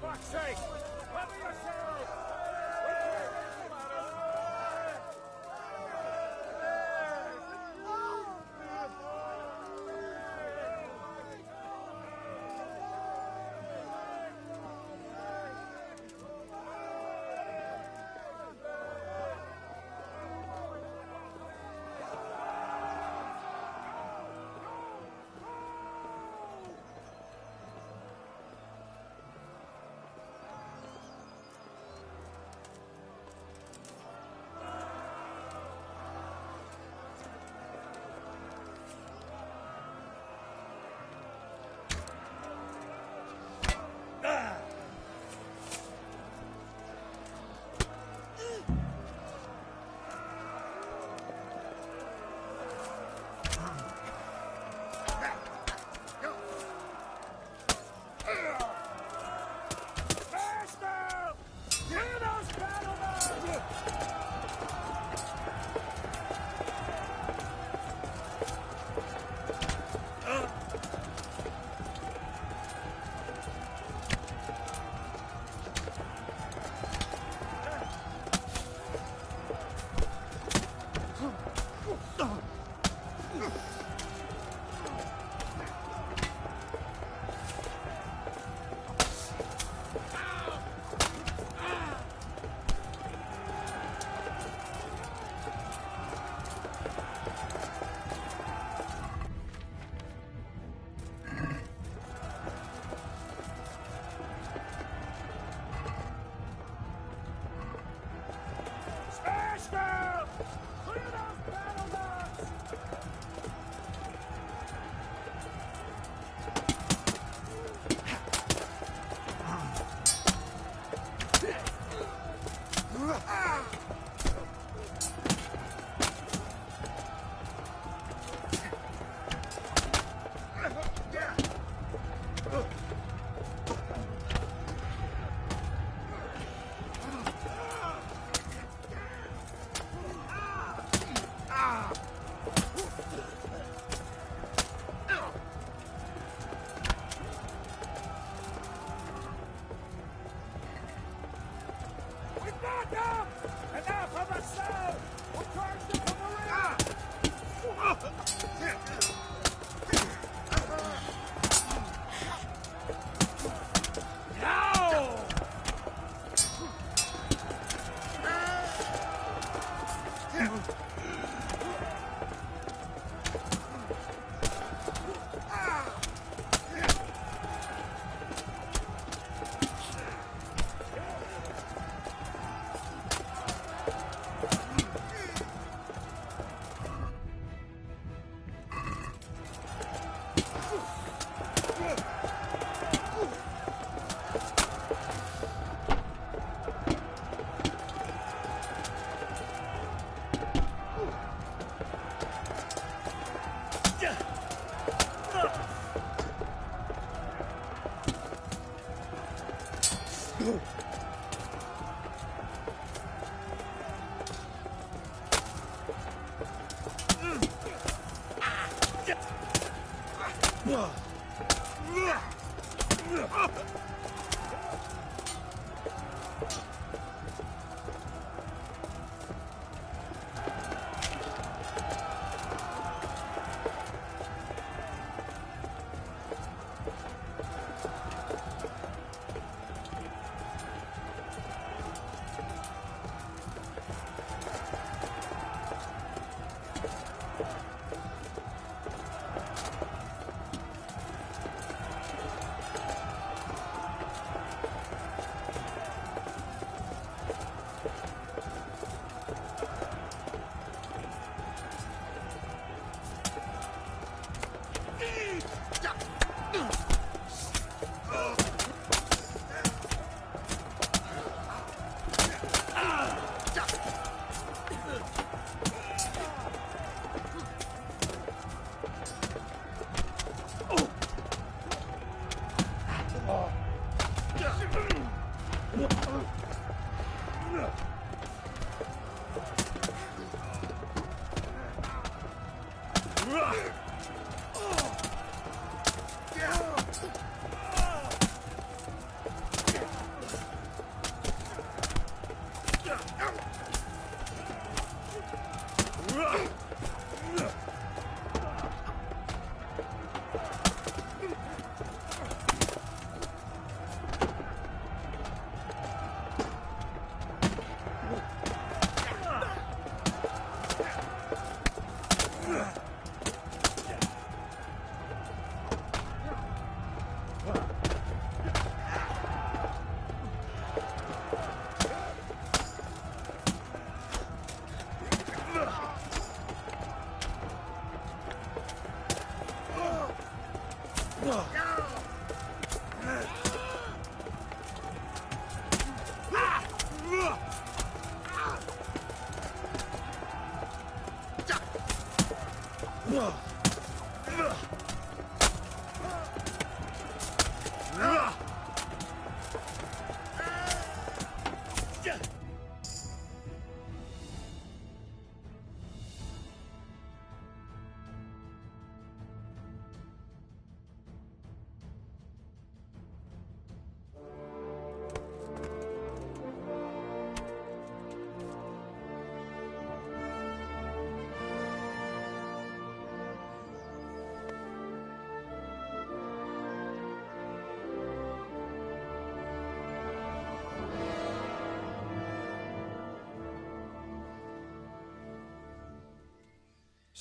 fuck's sake! Cover yourself! Yeah.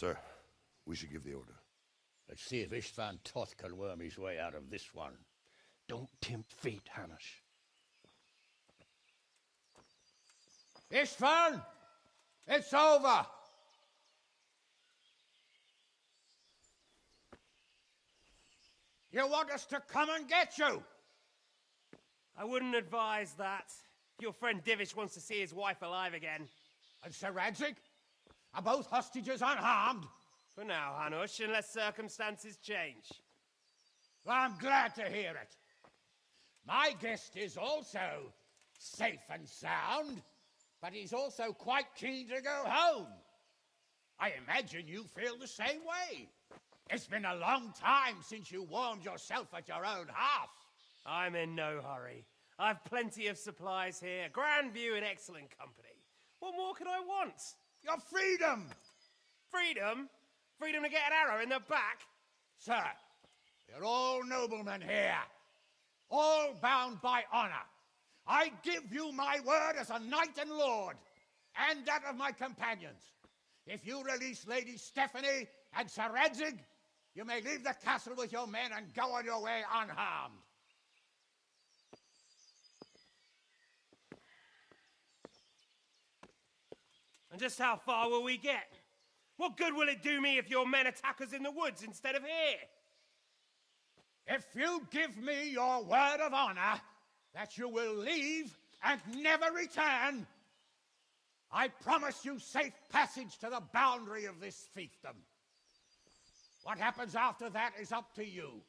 Sir, we should give the order. Let's see if Istvan Toth can worm his way out of this one. Don't tempt fate, Hanush. Istvan! It's over! You want us to come and get you? I wouldn't advise that. Your friend Divish wants to see his wife alive again. And Sir Radzig? Are both hostages unharmed? For now, Hanush, unless circumstances change. Well, I'm glad to hear it. My guest is also safe and sound, but he's also quite keen to go home. I imagine you feel the same way. It's been a long time since you warmed yourself at your own hearth. I'm in no hurry. I've plenty of supplies here, grand view and excellent company. What more could I want? Your freedom! Freedom? Freedom to get an arrow in the back? Sir, we're all noblemen here, all bound by honor. I give you my word as a knight and lord, and that of my companions. If you release Lady Stephanie and Sir Radzig, you may leave the castle with your men and go on your way unharmed. And just how far will we get? What good will it do me if your men attack us in the woods instead of here? If you give me your word of honor that you will leave and never return, I promise you safe passage to the boundary of this fiefdom. What happens after that is up to you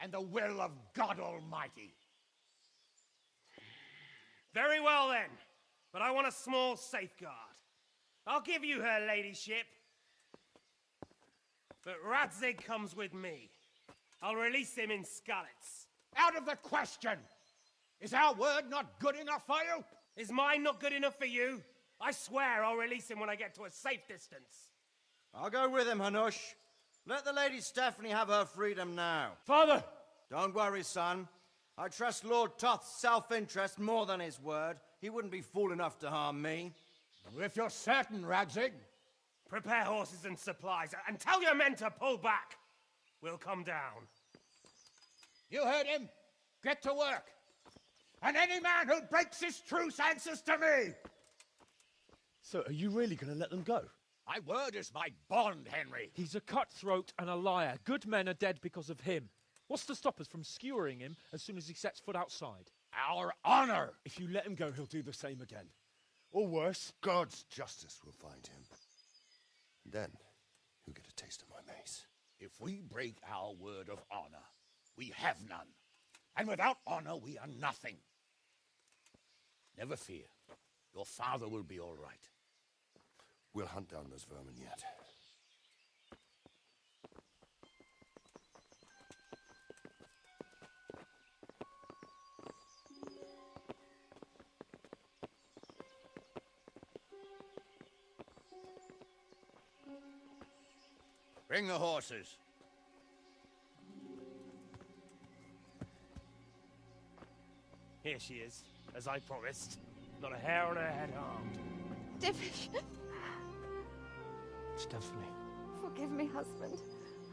and the will of God Almighty. Very well then, but I want a small safeguard. I'll give you her ladyship. But Radzig comes with me. I'll release him in Skalitz. Out of the question! Is our word not good enough for you? Is mine not good enough for you? I swear I'll release him when I get to a safe distance. I'll go with him, Hanush. Let the Lady Stephanie have her freedom now. Father! Don't worry, son. I trust Lord Toth's self-interest more than his word. He wouldn't be fool enough to harm me. If you're certain, Radzig. Prepare horses and supplies, and tell your men to pull back. We'll come down. You heard him. Get to work. And any man who breaks this truce answers to me. So are you really going to let them go? My word is my bond, Henry. He's a cutthroat and a liar. Good men are dead because of him. What's to stop us from skewering him as soon as he sets foot outside? Our honor. If you let him go, he'll do the same again. Or worse. God's justice will find him. Then, he'll get a taste of my mace. If we break our word of honor, we have none. And without honor, we are nothing. Never fear. Your father will be all right. We'll hunt down those vermin yet. Bring the horses. Here she is, as I promised. Not a hair on her head harmed. Divish! Stephanie. Forgive me, husband.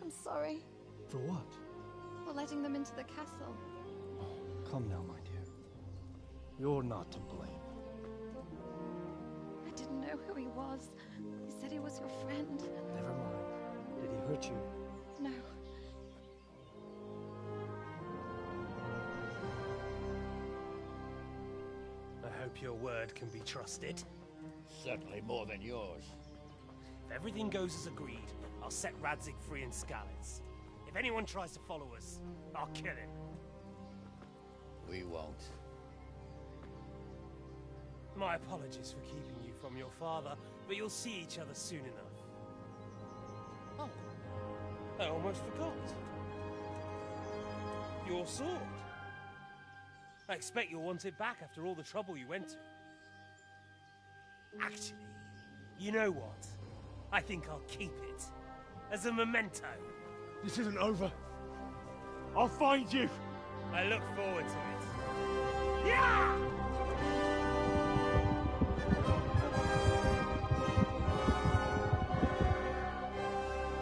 I'm sorry For what? for letting them into the castle. Come now, my dear. You're not to blame. I didn't know who he was. He said he was your friend. Never mind. Did he hurt you? No. hope your word can be trusted. Certainly more than yours. If everything goes as agreed, I'll set Radzig free in Skalitz. If anyone tries to follow us, I'll kill him. We won't. My apologies for keeping you from your father, but you'll see each other soon enough. Oh, I almost forgot. Your sword. I expect you'll want it back after all the trouble you went to. Actually, you know what? I think I'll keep it. As a memento. This isn't over. I'll find you. I look forward to it. Yeah!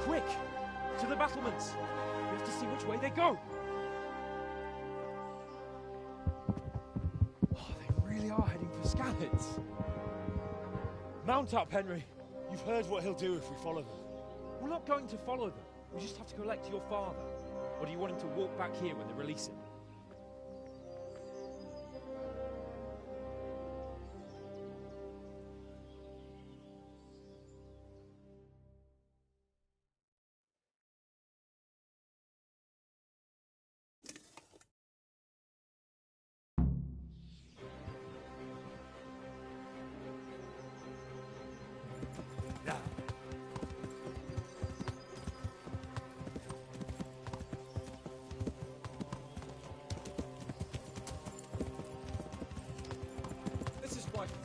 Quick! To the battlements! We have to see which way they go! Oh, they really are heading for Skalitz. Mount up, Henry. You've heard what he'll do if we follow them. We're not going to follow them. We just have to collect your father. Or do you want him to walk back here when they release him?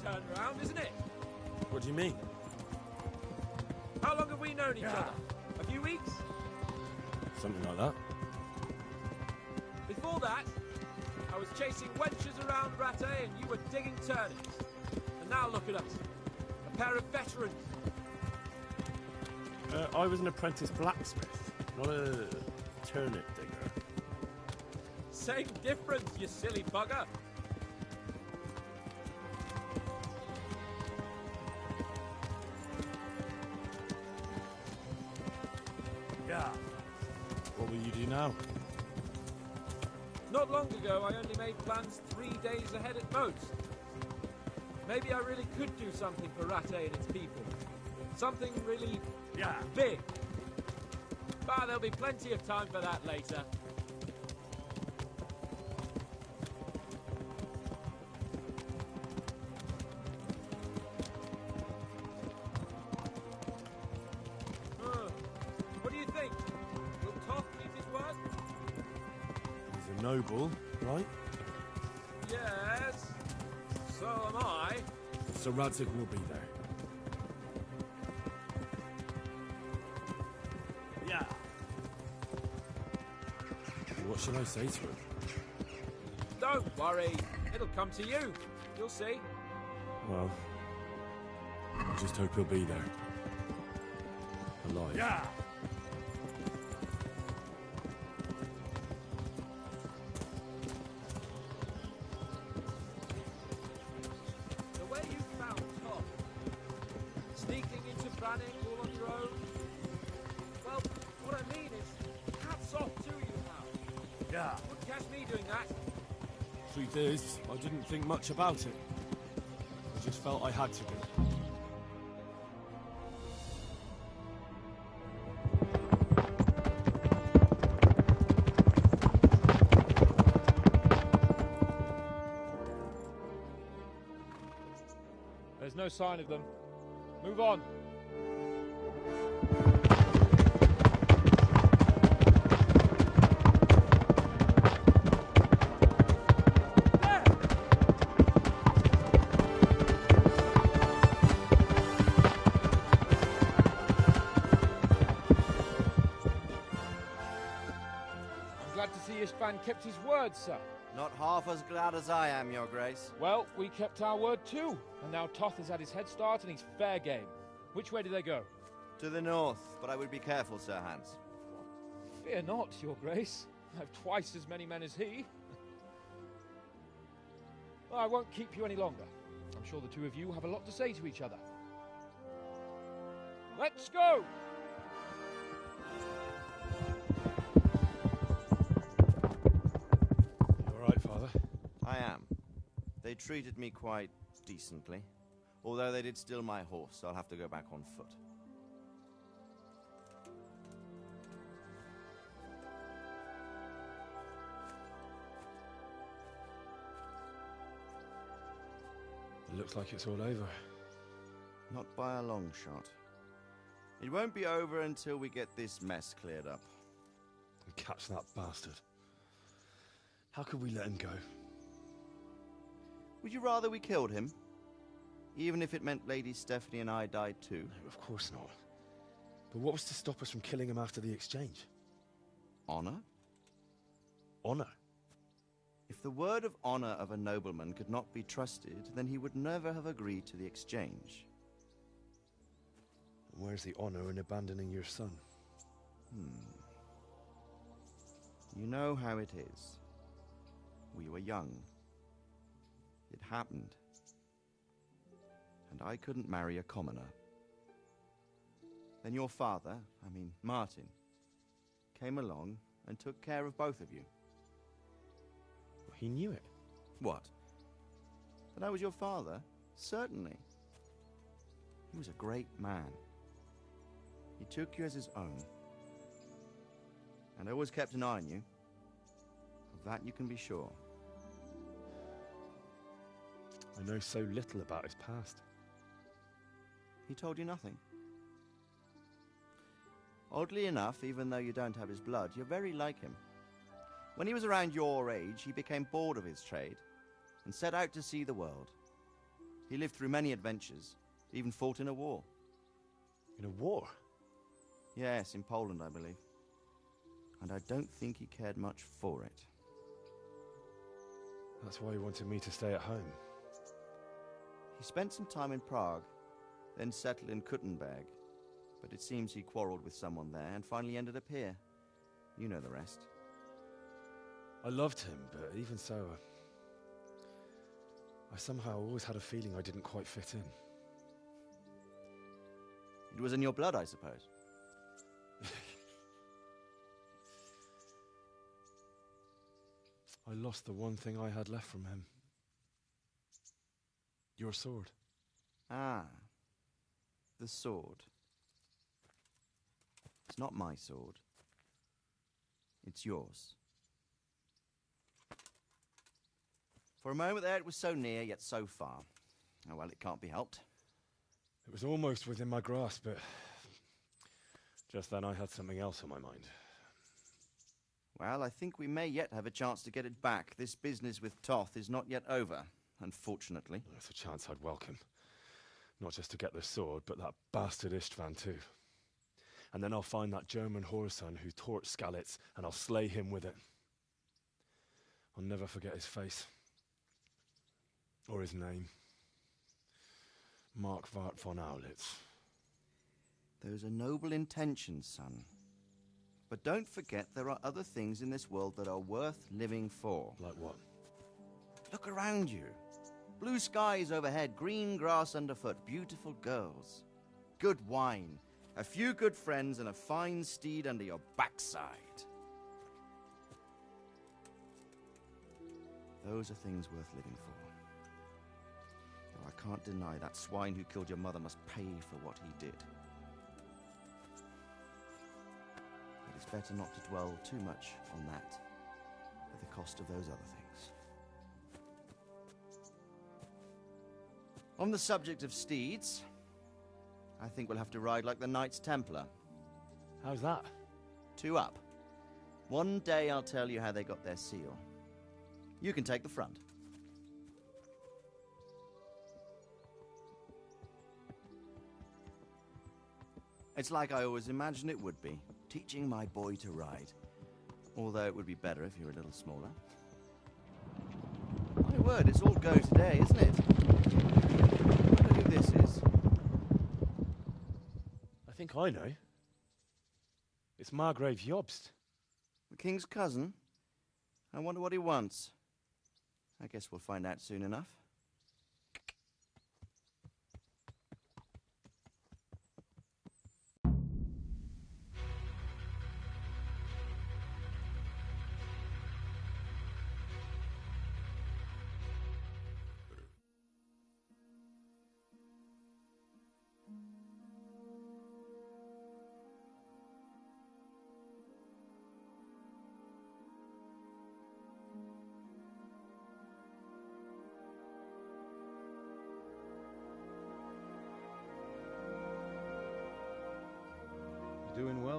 Turnaround, isn't it? What do you mean? How long have we known each other? A few weeks? Something like that. Before that, I was chasing wenches around Rattay and you were digging turnips. And now look at us. A pair of veterans. I was an apprentice blacksmith, not a turnip digger. Same difference, you silly bugger. What will you do now? Not long ago, I only made plans 3 days ahead at most. Maybe I really could do something for Rattay and its people. Something really, big. But there'll be plenty of time for that later. What do you think? Will Toth keep his word? He's a noble, right? Yes. So am I. So Radzig will be there. Yeah. What should I say to him? Don't worry. It'll come to you. You'll see. Well, I just hope he'll be there. Alive. Yeah. The way you found Toth, sneaking into Brannick all on your own. Well, what I mean is, hats off to you now. Yeah. Wouldn't catch me doing that. Truth is, I didn't think much about it. I just felt I had to do it. There's no sign of them. Move on. I'm glad to see Istvan kept his word, sir. Not half as glad as I am, Your Grace. Well, we kept our word too. And now Toth has had his head start and he's fair game. Which way do they go? To the north, but I would be careful, Sir Hans. Fear not, Your Grace. I have twice as many men as he. Well, I won't keep you any longer. I'm sure the two of you have a lot to say to each other. Let's go! You all right, Father? I am. They treated me quite decently. Although they did steal my horse, so I'll have to go back on foot. It looks like it's all over. Not by a long shot. It won't be over until we get this mess cleared up. And catch that bastard. How could we let him go? Would you rather we killed him? Even if it meant Lady Stephanie and I died too? No, of course not. But what was to stop us from killing him after the exchange? Honor? Honor? If the word of honor of a nobleman could not be trusted, then he would never have agreed to the exchange. Where's the honor in abandoning your son? You know how it is. We were young. It happened. And I couldn't marry a commoner. Then your father, Martin, came along and took care of both of you. He knew it. What? That I was your father? Certainly. He was a great man. He took you as his own. And always kept an eye on you. Of that you can be sure. I know so little about his past. He told you nothing. Oddly enough, even though you don't have his blood, you're very like him. When he was around your age, he became bored of his trade and set out to see the world. He lived through many adventures, even fought in a war. In a war? Yes, in Poland, I believe. And I don't think he cared much for it. That's why he wanted me to stay at home. He spent some time in Prague, then settled in Kuttenberg. But it seems he quarreled with someone there and finally ended up here. You know the rest. I loved him, but even so, I somehow always had a feeling I didn't quite fit in. It was in your blood, I suppose. I lost the one thing I had left from him. Your sword. Ah, the sword. It's not my sword. It's yours. For a moment there, it was so near, yet so far. Oh, well, it can't be helped. It was almost within my grasp, but just then I had something else on my mind. Well, I think we may yet have a chance to get it back. This business with Toth is not yet over, unfortunately. That's a chance I'd welcome. Not just to get the sword, but that bastard Istvan too. And then I'll find that German whoreson who torched Skalitz, and I'll slay him with it. I'll never forget his face. Or his name. Markvart von Aulitz. Those are noble intentions, son. But don't forget there are other things in this world that are worth living for. Like what? Look around you. Blue skies overhead, green grass underfoot, beautiful girls. Good wine, a few good friends, and a fine steed under your backside. Those are things worth living for. Though I can't deny that swine who killed your mother must pay for what he did. But it's better not to dwell too much on that at the cost of those other things. On the subject of steeds, I think we'll have to ride like the Knights Templar. How's that? 2 up. One day I'll tell you how they got their seal. You can take the front. It's like I always imagined it would be, teaching my boy to ride. Although it would be better if you were a little smaller. My word, it's all go today, isn't it? I wonder who this is. I think I know. It's Margrave Jobst. The king's cousin? I wonder what he wants. I guess we'll find out soon enough.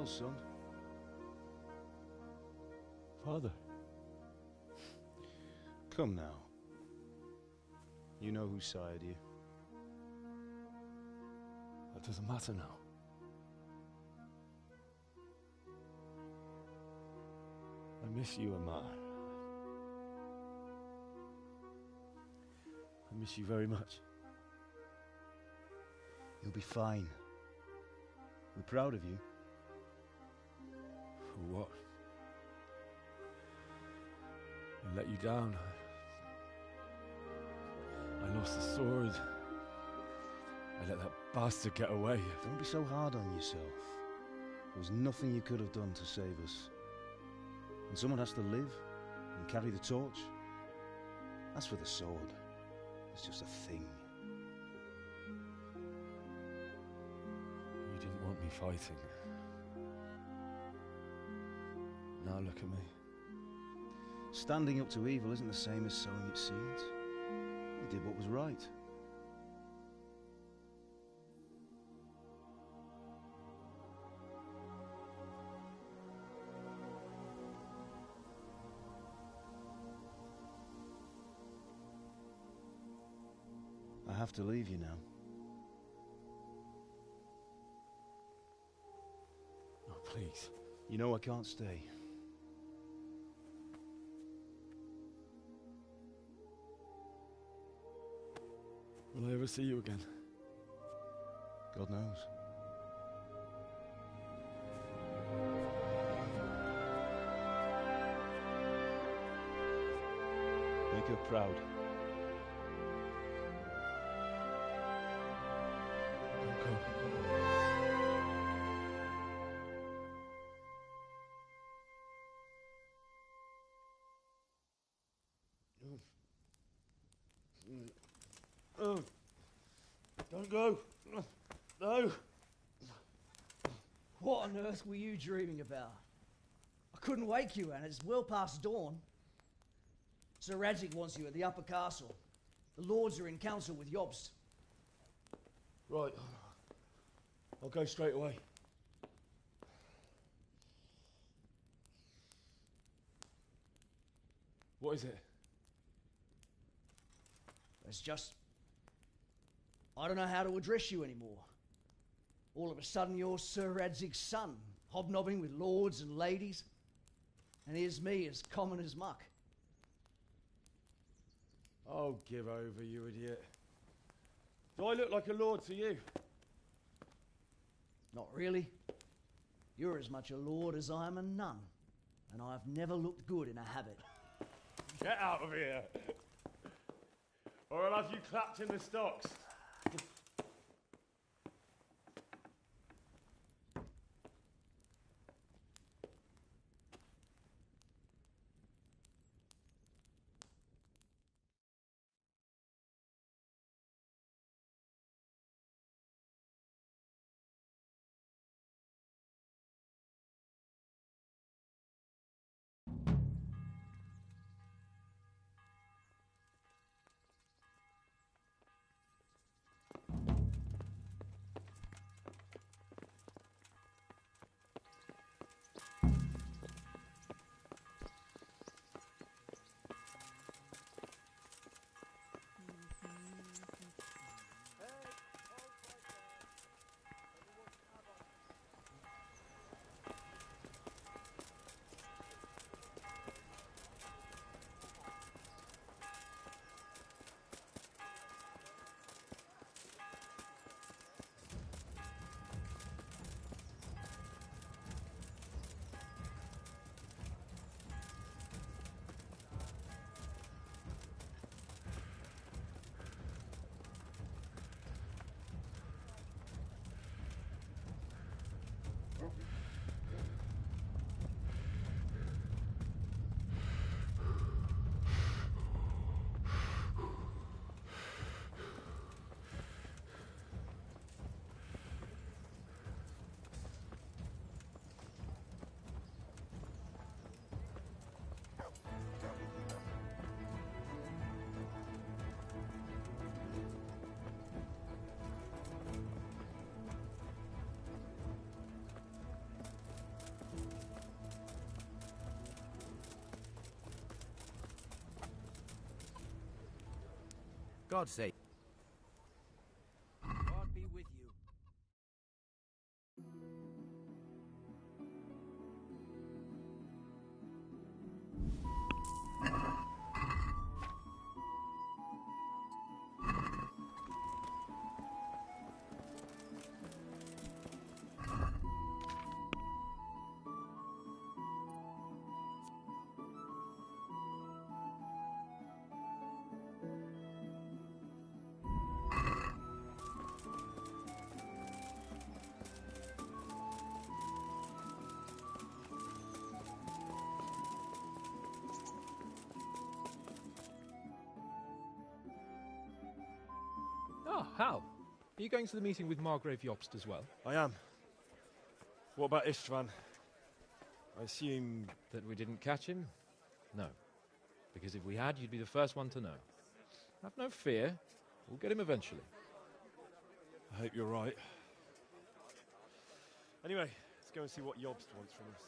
well, son. Father. Come now. You know whose side you. That doesn't matter now. I miss you, Amar. I miss you very much. You'll be fine. We're proud of you. For what? I let you down. I lost the sword. I let that bastard get away. Don't be so hard on yourself. There was nothing you could have done to save us. And someone has to live and carry the torch. As for the sword, it's just a thing. You didn't want me fighting. Now look at me. Standing up to evil isn't the same as sowing its seeds. You did what was right. I have to leave you now. Oh, please. You know I can't stay. Will I ever see you again? God knows. Make her proud. Don't go. Oh, don't go. No. What on earth were you dreaming about? I couldn't wake you, and it's well past dawn. Sir Radzig wants you at the upper castle. The lords are in council with Jobst. Right. I'll go straight away. What is it? It's just... I don't know how to address you anymore. All of a sudden you're Sir Radzig's son, hobnobbing with lords and ladies. And here's me, as common as muck. Oh, give over, you idiot. Do I look like a lord to you? Not really. You're as much a lord as I am a nun. And I've never looked good in a habit. Get out of here! Or I'll have you clapped in the stocks. God's sake. God be with you. Ah, Hal. Are you going to the meeting with Margrave Jobst as well? I am. What about Istvan? I assume... That we didn't catch him? No. Because if we had, you'd be the first one to know. Have no fear. We'll get him eventually. I hope you're right. Anyway, let's go and see what Jobst wants from us.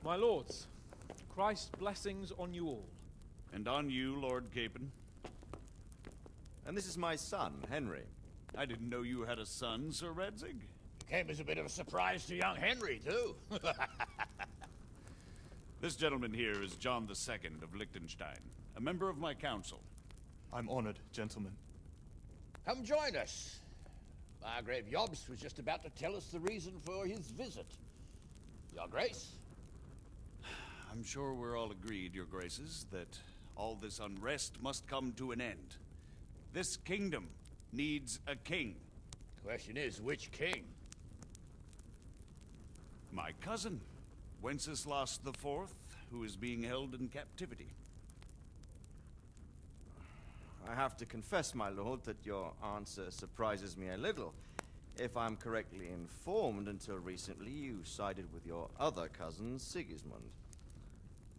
My lords, Christ's blessings on you all. And on you, Lord Capon. And this is my son, Henry. I didn't know you had a son, Sir Redzig. Came as a bit of a surprise to young Henry, too. This gentleman here is John II of Liechtenstein, a member of my council. I'm honored, gentlemen. Come join us. Margrave Jobst was just about to tell us the reason for his visit. Your Grace? I'm sure we're all agreed, Your Graces, that all this unrest must come to an end. This kingdom needs a king. Question is, which king? My cousin, Wenceslas IV, who is being held in captivity. I have to confess, my lord, that your answer surprises me a little. If I'm correctly informed, until recently you sided with your other cousin, Sigismund.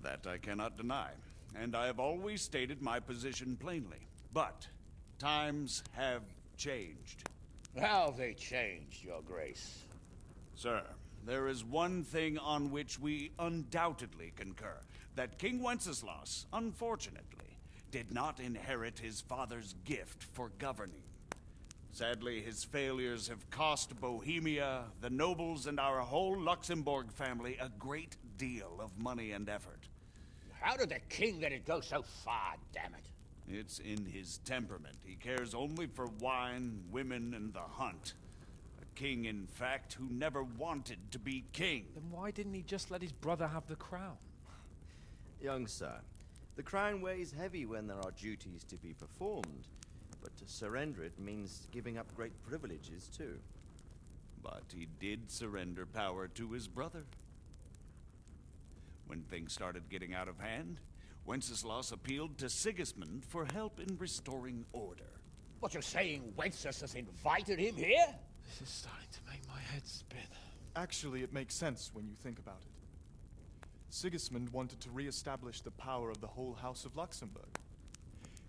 That I cannot deny, and I have always stated my position plainly. But times have changed. How have they changed, Your Grace? Sir, there is one thing on which we undoubtedly concur. That King Wenceslas, unfortunately, did not inherit his father's gift for governing. Sadly, his failures have cost Bohemia, the nobles, and our whole Luxembourg family a great deal of money and effort. How did the king let it go so far, damn it? It's in his temperament. He cares only for wine, women, and the hunt. A king, in fact, who never wanted to be king. Then why didn't he just let his brother have the crown? Young sir, the crown weighs heavy when there are duties to be performed, but to surrender it means giving up great privileges too. But he did surrender power to his brother. When things started getting out of hand, Wenceslas appealed to Sigismund for help in restoring order. What, you're saying Wenceslas invited him here? This is starting to make my head spin. Actually, it makes sense when you think about it. Sigismund wanted to re-establish the power of the whole House of Luxembourg.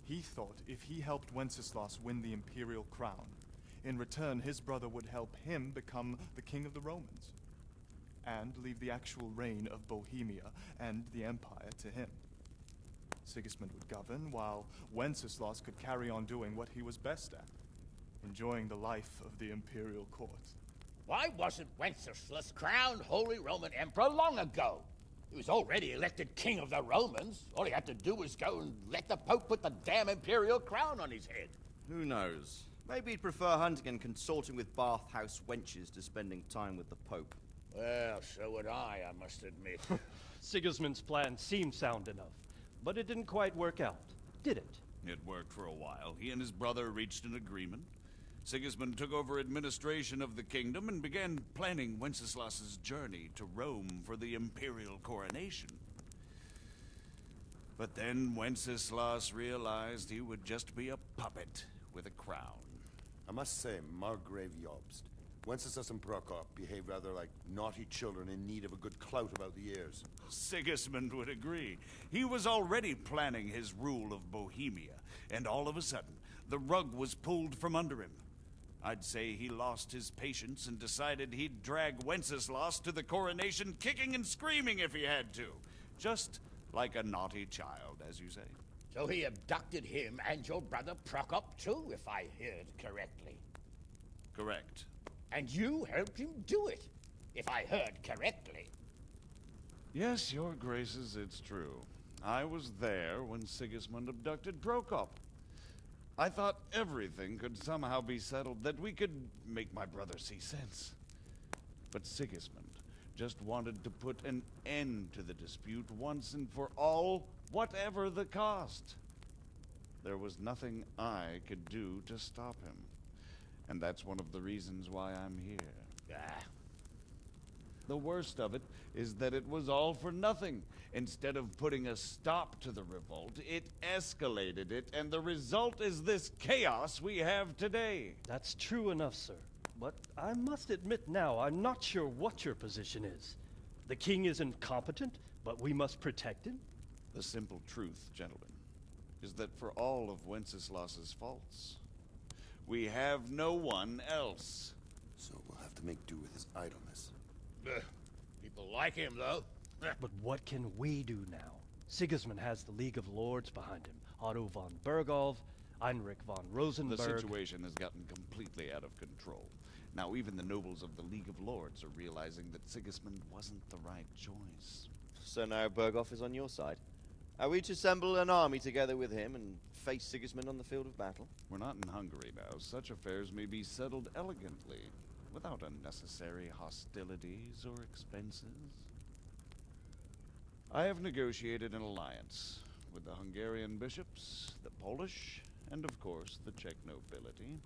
He thought if he helped Wenceslas win the imperial crown, in return his brother would help him become the king of the Romans, and leave the actual reign of Bohemia and the empire to him. Sigismund would govern, while Wenceslas could carry on doing what he was best at, enjoying the life of the imperial court. Why wasn't Wenceslas crowned Holy Roman Emperor long ago? He was already elected king of the Romans. All he had to do was go and let the Pope put the damn imperial crown on his head. Who knows? Maybe he'd prefer hunting and consorting with bathhouse wenches to spending time with the Pope. Well, so would I must admit. Sigismund's plan seemed sound enough, but it didn't quite work out, did it? It worked for a while. He and his brother reached an agreement. Sigismund took over administration of the kingdom and began planning Wenceslas's journey to Rome for the imperial coronation. But then Wenceslas realized he would just be a puppet with a crown. I must say, Margrave Jobst, Wenceslas and Prokop behave rather like naughty children in need of a good clout about the ears. Sigismund would agree. He was already planning his rule of Bohemia, and all of a sudden, the rug was pulled from under him. I'd say he lost his patience and decided he'd drag Wenceslas to the coronation kicking and screaming if he had to. Just like a naughty child, as you say. So he abducted him and your brother Prokop too, if I heard correctly. Correct. And you helped him do it, if I heard correctly. Yes, your graces, it's true. I was there when Sigismund abducted Prokop. I thought everything could somehow be settled, that we could make my brother see sense. But Sigismund just wanted to put an end to the dispute once and for all, whatever the cost. There was nothing I could do to stop him. And that's one of the reasons why I'm here. The worst of it is that it was all for nothing. Instead of putting a stop to the revolt, it escalated it, and the result is this chaos we have today. That's true enough, sir. But I must admit now, I'm not sure what your position is. The king is incompetent, but we must protect him? The simple truth, gentlemen, is that for all of Wenceslas's faults, we have no one else. So we'll have to make do with his idleness. People like him, though. But what can we do now? Sigismund has the League of Lords behind him. Otto von Bergholf, Heinrich von Rosenberg. The situation has gotten completely out of control. Now even the nobles of the League of Lords are realizing that Sigismund wasn't the right choice. So now Bergholf is on your side. Are we to assemble an army together with him and face Sigismund on the field of battle? We're not in Hungary now. Such affairs may be settled elegantly, without unnecessary hostilities or expenses. I have negotiated an alliance with the Hungarian bishops, the Polish, and of course the Czech nobility,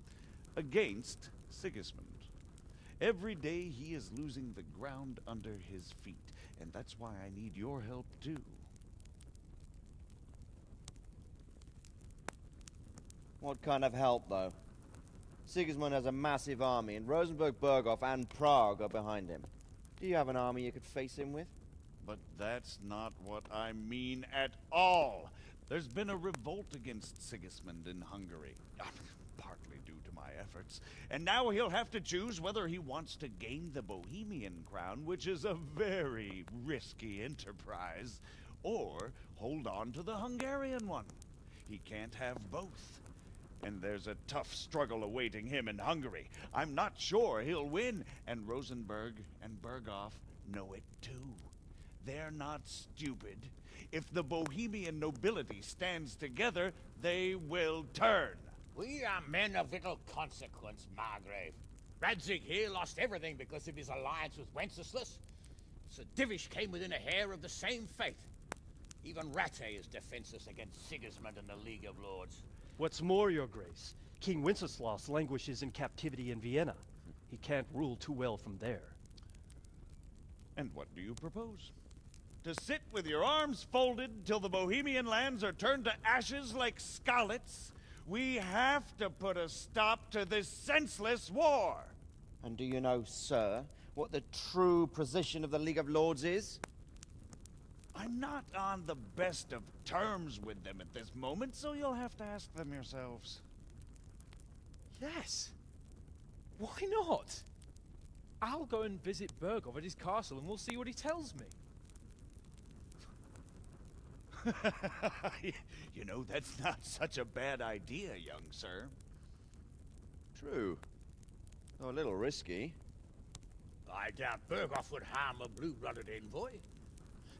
against Sigismund. Every day he is losing the ground under his feet, and that's why I need your help too. What kind of help, though? Sigismund has a massive army, and Rosenberg, Berghof, and Prague are behind him. Do you have an army you could face him with? But that's not what I mean at all. There's been a revolt against Sigismund in Hungary, partly due to my efforts. And now he'll have to choose whether he wants to gain the Bohemian crown, which is a very risky enterprise, or hold on to the Hungarian one. He can't have both. And there's a tough struggle awaiting him in Hungary. I'm not sure he'll win, and Rosenberg and Berghof know it too. They're not stupid. If the Bohemian nobility stands together, they will turn. We are men of little consequence, Margrave. Radzig here lost everything because of his alliance with Wenceslas. Sir Divish came within a hair of the same fate. Even Rattay is defenseless against Sigismund and the League of Lords. What's more, your grace, King Wenceslas languishes in captivity in Vienna. He can't rule too well from there. And what do you propose? To sit with your arms folded till the Bohemian lands are turned to ashes like Skalitz? We have to put a stop to this senseless war. And do you know, sir, what the true position of the League of Lords is? I'm not on the best of terms with them at this moment, so you'll have to ask them yourselves. Yes. Why not? I'll go and visit Berghof at his castle and we'll see what he tells me. You know, that's not such a bad idea, young sir. True. Though a little risky. I doubt Berghof would harm a blue-blooded envoy.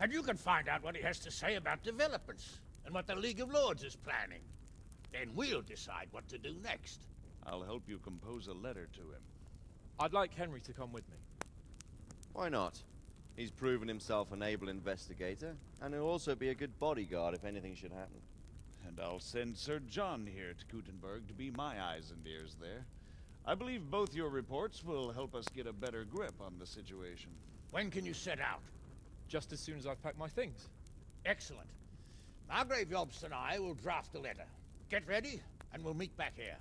And you can find out what he has to say about developments and what the League of Lords is planning. Then we'll decide what to do next. I'll help you compose a letter to him. I'd like Henry to come with me. Why not? He's proven himself an able investigator, and he'll also be a good bodyguard if anything should happen. And I'll send Sir John here to Kuttenberg to be my eyes and ears there. I believe both your reports will help us get a better grip on the situation. When can you set out? Just as soon as I've packed my things. Excellent. Margrave Jobst and I will draft a letter. Get ready, and we'll meet back here.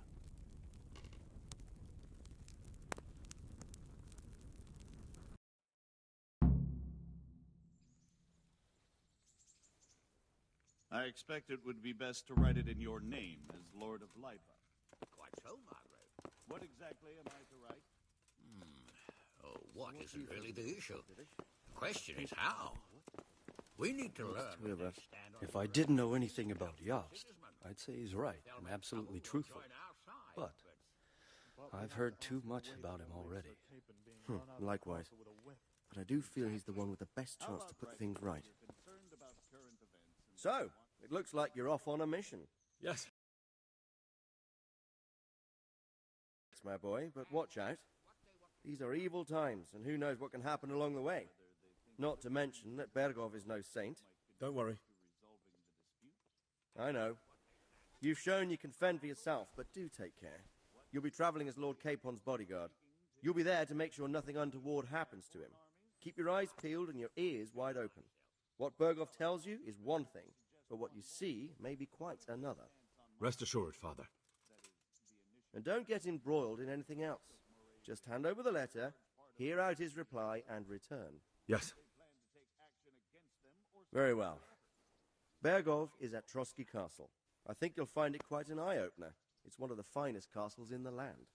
I expect it would be best to write it in your name as Lord of Lipa. Quite so, Margrave. What exactly am I to write? Oh, what isn't really the issue? The question is how. We need to learn. River, if I didn't know anything about Yost, I'd say he's right and absolutely truthful. But I've heard too much about him already. Likewise. But I do feel he's the one with the best chance to put things right. So, it looks like you're off on a mission. Yes. Yes, my boy, but watch out. These are evil times, and who knows what can happen along the way. Not to mention that Bergov is no saint. Don't worry. I know. You've shown you can fend for yourself, but do take care. You'll be traveling as Lord Capon's bodyguard. You'll be there to make sure nothing untoward happens to him. Keep your eyes peeled and your ears wide open. What Bergov tells you is one thing, but what you see may be quite another. Rest assured, Father. And don't get embroiled in anything else. Just hand over the letter, hear out his reply, and return. Yes. Very well. Bergov is at Trotsky Castle. I think you'll find it quite an eye-opener. It's one of the finest castles in the land.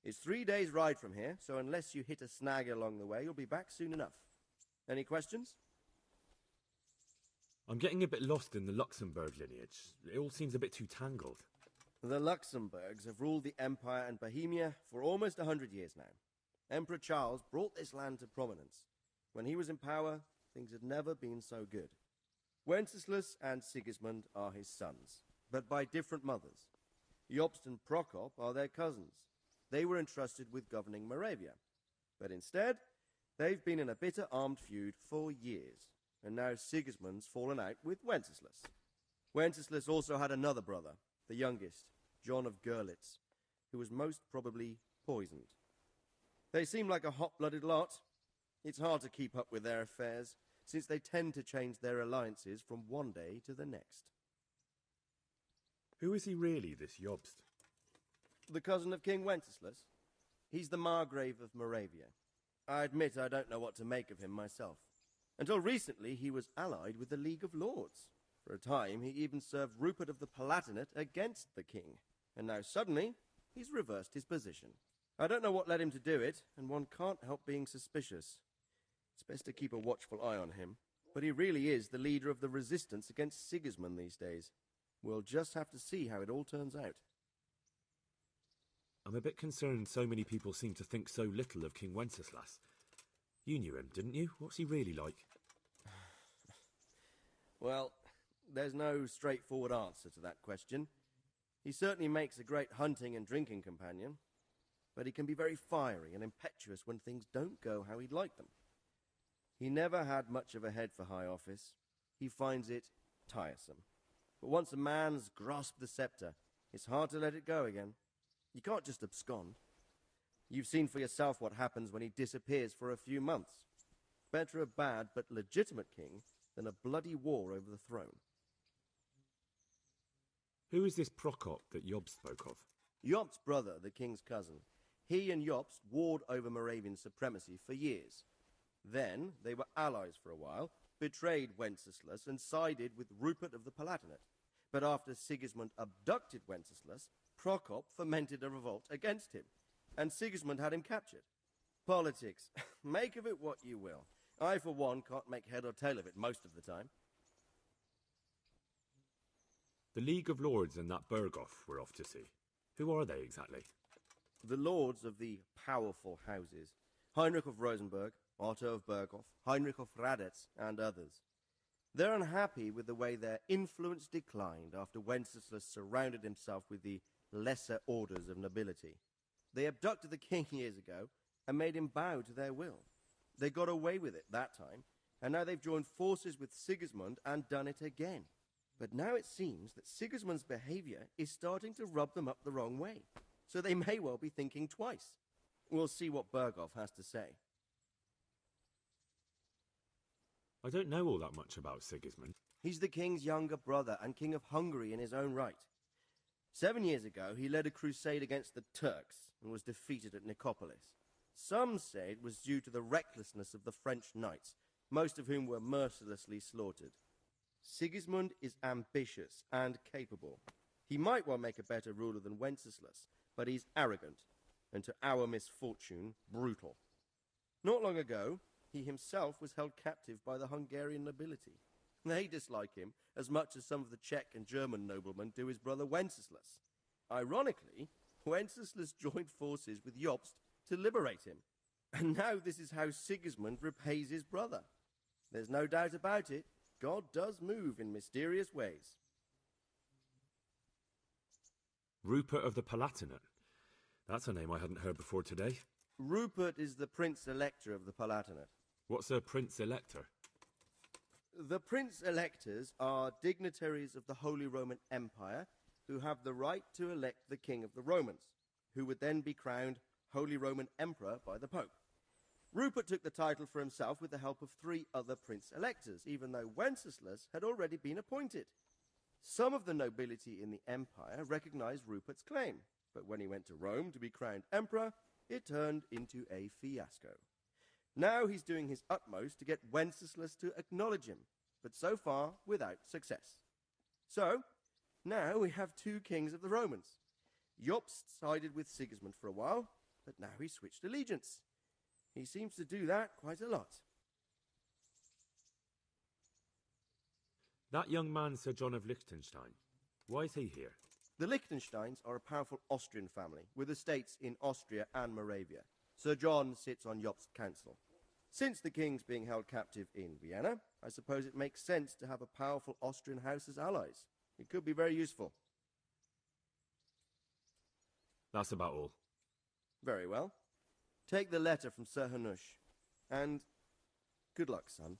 It's 3 days' ride from here, so unless you hit a snag along the way, you'll be back soon enough. Any questions? I'm getting a bit lost in the Luxembourg lineage. It all seems a bit too tangled. The Luxembourgs have ruled the Empire and Bohemia for almost 100 years now. Emperor Charles brought this land to prominence. When he was in power, things had never been so good. Wenceslas and Sigismund are his sons, but by different mothers. Jobst and Prokop are their cousins. They were entrusted with governing Moravia. But instead, they've been in a bitter armed feud for years, and now Sigismund's fallen out with Wenceslas. Wenceslas also had another brother, the youngest, John of Görlitz, who was most probably poisoned. They seem like a hot-blooded lot. It's hard to keep up with their affairs, since they tend to change their alliances from one day to the next. Who is he really, this Jobst? The cousin of King Wenceslas. He's the Margrave of Moravia. I admit I don't know what to make of him myself. Until recently, he was allied with the League of Lords. For a time, he even served Rupert of the Palatinate against the king. And now suddenly, he's reversed his position. I don't know what led him to do it, and one can't help being suspicious. It's best to keep a watchful eye on him. But he really is the leader of the resistance against Sigismund these days. We'll just have to see how it all turns out. I'm a bit concerned so many people seem to think so little of King Wenceslas. You knew him, didn't you? What's he really like? Well, there's no straightforward answer to that question. He certainly makes a great hunting and drinking companion, but he can be very fiery and impetuous when things don't go how he'd like them. He never had much of a head for high office. He finds it tiresome. But once a man's grasped the scepter, it's hard to let it go again. You can't just abscond. You've seen for yourself what happens when he disappears for a few months. Better a bad but legitimate king than a bloody war over the throne. Who is this Prokop that Jobst spoke of? Jobst's brother, the king's cousin. He and Jobst warred over Moravian supremacy for years. Then they were allies for a while, betrayed Wenceslas and sided with Rupert of the Palatinate. But after Sigismund abducted Wenceslas, Prokop fomented a revolt against him, and Sigismund had him captured. Politics. Make of it what you will. I, for one, can't make head or tail of it most of the time. The League of Lords and that Bergov we're off to see. Who are they exactly? The lords of the powerful houses. Heinrich of Rosenberg, Otto of Berghof, Heinrich of Radetz, and others. They're unhappy with the way their influence declined after Wenceslas surrounded himself with the lesser orders of nobility. They abducted the king years ago and made him bow to their will. They got away with it that time, and now they've joined forces with Sigismund and done it again. But now it seems that Sigismund's behavior is starting to rub them up the wrong way, so they may well be thinking twice. We'll see what Berghof has to say. I don't know all that much about Sigismund. He's the king's younger brother and king of Hungary in his own right. 7 years ago, he led a crusade against the Turks and was defeated at Nicopolis. Some say it was due to the recklessness of the French knights, most of whom were mercilessly slaughtered. Sigismund is ambitious and capable. He might well make a better ruler than Wenceslas, but he's arrogant. and to our misfortune, brutal. Not long ago, he himself was held captive by the Hungarian nobility. They dislike him as much as some of the Czech and German noblemen do his brother Wenceslas. Ironically, Wenceslas joined forces with Jobst to liberate him. And now this is how Sigismund repays his brother. There's no doubt about it, God does move in mysterious ways. Rupert of the Palatinate. That's a name I hadn't heard before today. Rupert is the Prince-Elector of the Palatinate. What's a Prince-Elector? The Prince-Electors are dignitaries of the Holy Roman Empire who have the right to elect the King of the Romans, who would then be crowned Holy Roman Emperor by the Pope. Rupert took the title for himself with the help of 3 other Prince-Electors, even though Wenceslas had already been appointed. Some of the nobility in the empire recognized Rupert's claim, but when he went to Rome to be crowned emperor, it turned into a fiasco. Now he's doing his utmost to get Wenceslas to acknowledge him, but so far without success. So, now we have 2 kings of the Romans. Jobst sided with Sigismund for a while, but now he's switched allegiance. He seems to do that quite a lot. That young man, Sir John of Liechtenstein. Why is he here? The Liechtensteins are a powerful Austrian family, with estates in Austria and Moravia. Sir John sits on Jobst's council. Since the king's being held captive in Vienna, I suppose it makes sense to have a powerful Austrian house as allies. It could be very useful. That's about all. Very well. Take the letter from Sir Hanush, and good luck, son.